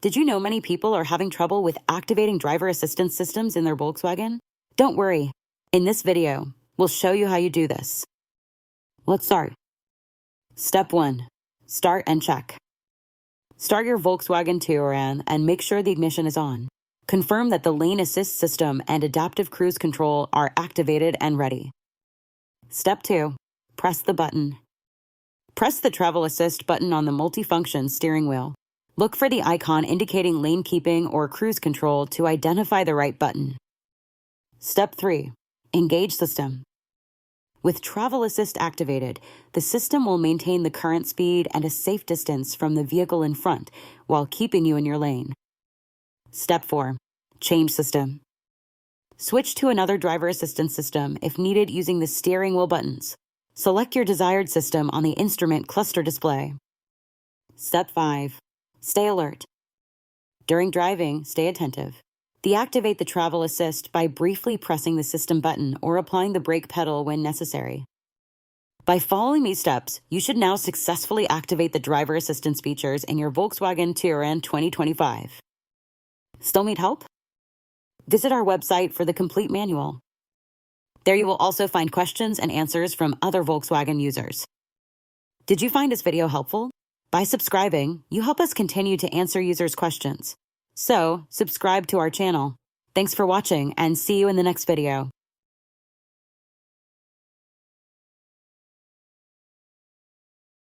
Did you know many people are having trouble with activating driver assistance systems in their Volkswagen? Don't worry. In this video, we'll show you how you do this. Let's start. Step 1. Start and check. Start your Volkswagen Touran and make sure the ignition is on. Confirm that the lane assist system and adaptive cruise control are activated and ready. Step 2. Press the button. Press the Travel Assist button on the multifunction steering wheel. Look for the icon indicating lane keeping or cruise control to identify the right button. Step 3. Engage system. With Travel Assist activated, the system will maintain the current speed and a safe distance from the vehicle in front while keeping you in your lane. Step 4. Change system. Switch to another driver assistance system if needed using the steering wheel buttons. Select your desired system on the instrument cluster display. Step 5. Stay alert. During driving, stay attentive. Deactivate the Travel Assist by briefly pressing the system button or applying the brake pedal when necessary. By following these steps, you should now successfully activate the driver assistance features in your Volkswagen Touran 2025. Still need help? Visit our website for the complete manual. There you will also find questions and answers from other Volkswagen users. Did you find this video helpful? By subscribing, you help us continue to answer users' questions. So, subscribe to our channel. Thanks for watching and see you in the next video.